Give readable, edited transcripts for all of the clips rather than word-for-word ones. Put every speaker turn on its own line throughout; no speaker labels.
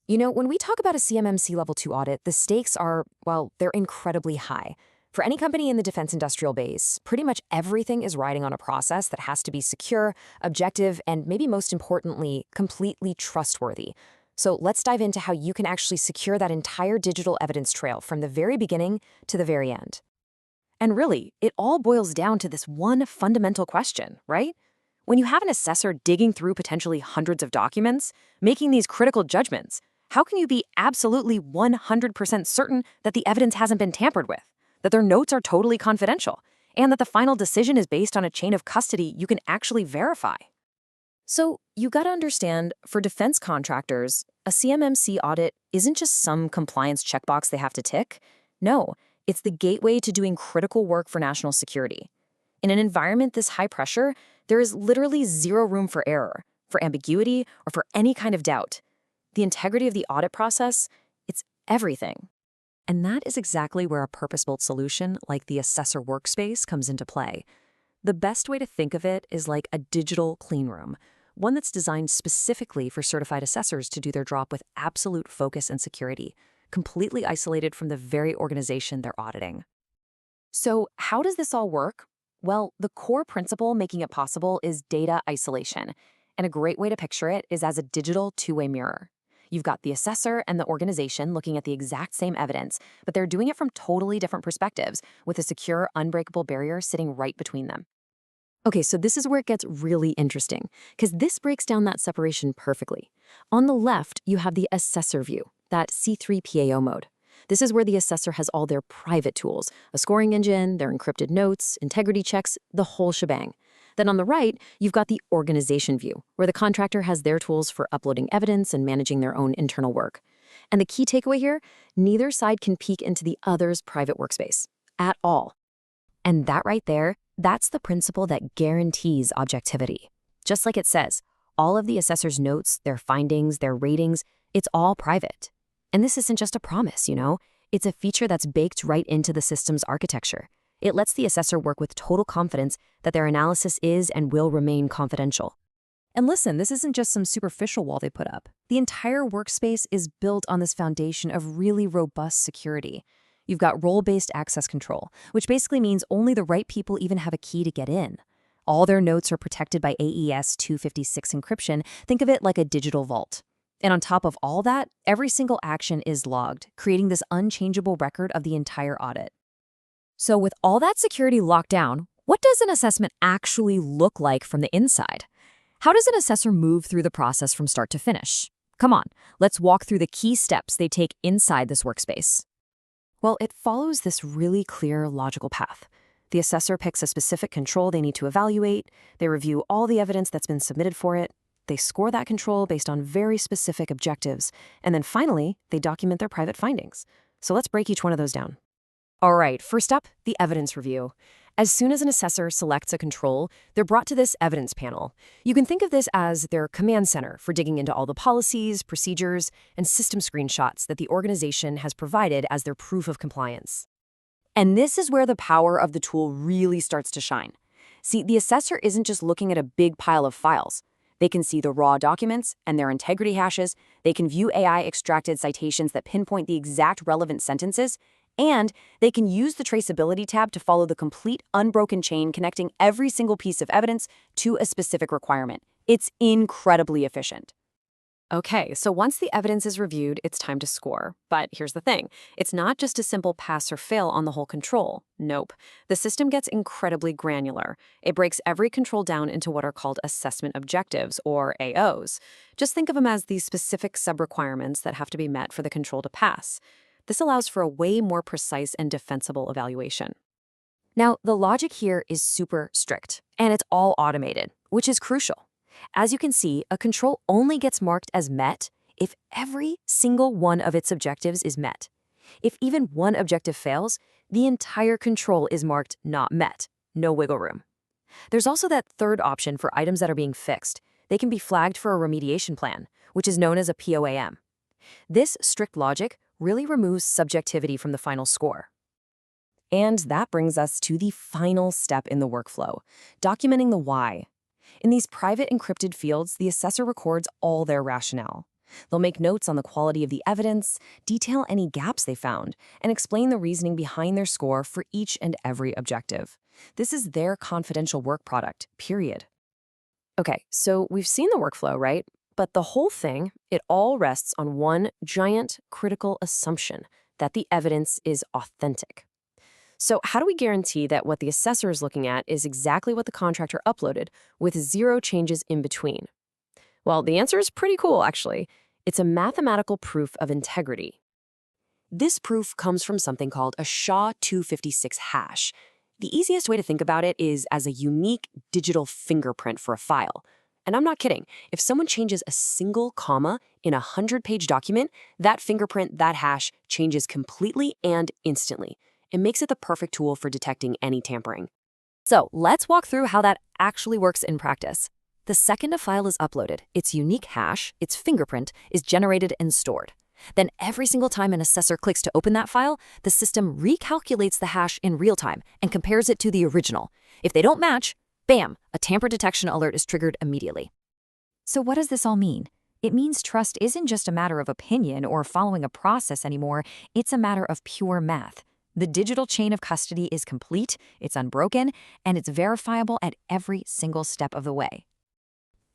When we talk about a CMMC Level 2 audit, the stakes are, well, they're incredibly high. For any company in the defense industrial base, pretty much everything is riding on a process that has to be secure, objective, and maybe most importantly, completely trustworthy. So let's dive into how you can actually secure that entire digital evidence trail from the very beginning to the very end. And really, it all boils down to this one fundamental question, right? When you have an assessor digging through potentially hundreds of documents, making these critical judgments, how can you be absolutely 100% certain that the evidence hasn't been tampered with, that their notes are totally confidential, and that the final decision is based on a chain of custody you can actually verify? So, you gotta understand, for defense contractors, a CMMC audit isn't just some compliance checkbox they have to tick. No, it's the gateway to doing critical work for national security. In an environment this high pressure, there is literally zero room for error, for ambiguity, or for any kind of doubt. The integrity of the audit process, it's everything. And that is exactly where a purpose-built solution like the Assessor Workspace comes into play. The best way to think of it is like a digital clean room, one that's designed specifically for certified assessors to do their job with absolute focus and security, completely isolated from the very organization they're auditing. So, how does this all work? Well, the core principle making it possible is data isolation. And a great way to picture it is as a digital two-way mirror. You've got the assessor and the organization looking at the exact same evidence, but they're doing it from totally different perspectives, with a secure, unbreakable barrier sitting right between them. Okay, so this is where it gets really interesting, because this breaks down that separation perfectly. On the left, you have the assessor view, that C3PAO mode. This is where the assessor has all their private tools, a scoring engine, their encrypted notes, integrity checks, the whole shebang. Then on the right, you've got the organization view, where the contractor has their tools for uploading evidence and managing their own internal work. And the key takeaway here, neither side can peek into the other's private workspace at all. And that right there, that's the principle that guarantees objectivity. Just like it says, all of the assessor's notes, their findings, their ratings, it's all private. And this isn't just a promise, It's a feature that's baked right into the system's architecture. It lets the assessor work with total confidence that their analysis is and will remain confidential. And listen, this isn't just some superficial wall they put up. The entire workspace is built on this foundation of really robust security. You've got role-based access control, which basically means only the right people even have a key to get in. All their notes are protected by AES 256 encryption. Think of it like a digital vault. And on top of all that, every single action is logged, creating this unchangeable record of the entire audit. So with all that security locked down, what does an assessment actually look like from the inside? How does an assessor move through the process from start to finish? Come on, let's walk through the key steps they take inside this workspace. Well, it follows this really clear, logical path. The assessor picks a specific control they need to evaluate, they review all the evidence that's been submitted for it, they score that control based on very specific objectives, and then finally, they document their private findings. So let's break each one of those down. All right, first up, the evidence review. As soon as an assessor selects a control, they're brought to this evidence panel. You can think of this as their command center for digging into all the policies, procedures, and system screenshots that the organization has provided as their proof of compliance. And this is where the power of the tool really starts to shine. See, the assessor isn't just looking at a big pile of files. They can see the raw documents and their integrity hashes. They can view AI-extracted citations that pinpoint the exact relevant sentences. And they can use the traceability tab to follow the complete unbroken chain connecting every single piece of evidence to a specific requirement. It's incredibly efficient. Okay, so once the evidence is reviewed, it's time to score. But here's the thing. It's not just a simple pass or fail on the whole control. Nope. The system gets incredibly granular. It breaks every control down into what are called assessment objectives, or AOs. Just think of them as these specific sub-requirements that have to be met for the control to pass. This allows for a way more precise and defensible evaluation. Now, the logic here is super strict, and it's all automated, which is crucial. As you can see, a control only gets marked as met if every single one of its objectives is met. If even one objective fails, the entire control is marked not met, no wiggle room. There's also that third option for items that are being fixed. They can be flagged for a remediation plan, which is known as a POAM. This strict logic really removes subjectivity from the final score. And that brings us to the final step in the workflow, documenting the why. In these private encrypted fields, the assessor records all their rationale. They'll make notes on the quality of the evidence, detail any gaps they found, and explain the reasoning behind their score for each and every objective. This is their confidential work product, period. Okay, so we've seen the workflow, right? But the whole thing, it all rests on one giant critical assumption that the evidence is authentic. So how do we guarantee that what the assessor is looking at is exactly what the contractor uploaded, with zero changes in between? Well, the answer is pretty cool, actually. It's a mathematical proof of integrity. This proof comes from something called a SHA-256 hash. The easiest way to think about it is as a unique digital fingerprint for a file. And I'm not kidding. If someone changes a single comma in a 100-page document, that fingerprint, that hash, changes completely and instantly. It makes it the perfect tool for detecting any tampering. So let's walk through how that actually works in practice. The second a file is uploaded, its unique hash, its fingerprint, is generated and stored. Then every single time an assessor clicks to open that file, the system recalculates the hash in real time and compares it to the original. If they don't match, bam, a tamper detection alert is triggered immediately.
So what does this all mean? It means trust isn't just a matter of opinion or following a process anymore, it's a matter of pure math. The digital chain of custody is complete, it's unbroken, and it's verifiable at every single step of the way.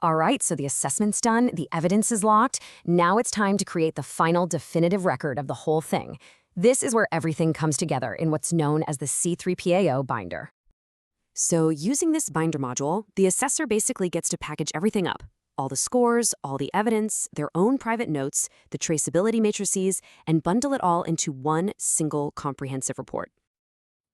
All right, so the assessment's done, the evidence is locked. Now it's time to create the final definitive record of the whole thing. This is where everything comes together in what's known as the C3PAO binder. So using this binder module, the assessor basically gets to package everything up. All the scores, all the evidence, their own private notes, the traceability matrices, and bundle it all into one single comprehensive report.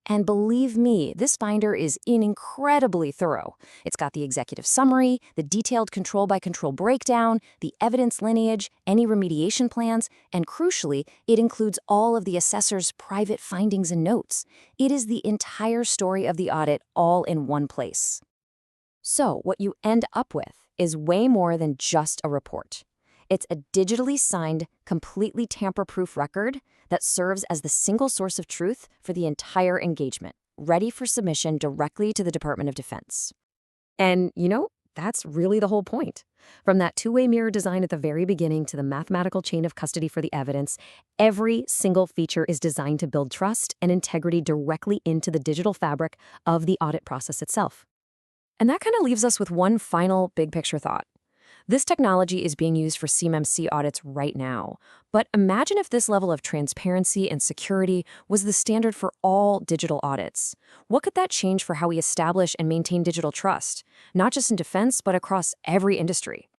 And believe me, this binder is incredibly thorough. It's got the executive summary, the detailed control-by-control breakdown, the evidence lineage, any remediation plans, and crucially, it includes all of the assessor's private findings and notes. It is the entire story of the audit all in one place. So what you end up with is way more than just a report. It's a digitally signed, completely tamper-proof record that serves as the single source of truth for the entire engagement, ready for submission directly to the Department of Defense. And, that's really the whole point. From that two-way mirror design at the very beginning to the mathematical chain of custody for the evidence, every single feature is designed to build trust and integrity directly into the digital fabric of the audit process itself. And that kind of leaves us with one final big-picture thought. This technology is being used for CMMC audits right now. But imagine if this level of transparency and security was the standard for all digital audits. What could that change for how we establish and maintain digital trust, not just in defense, but across every industry?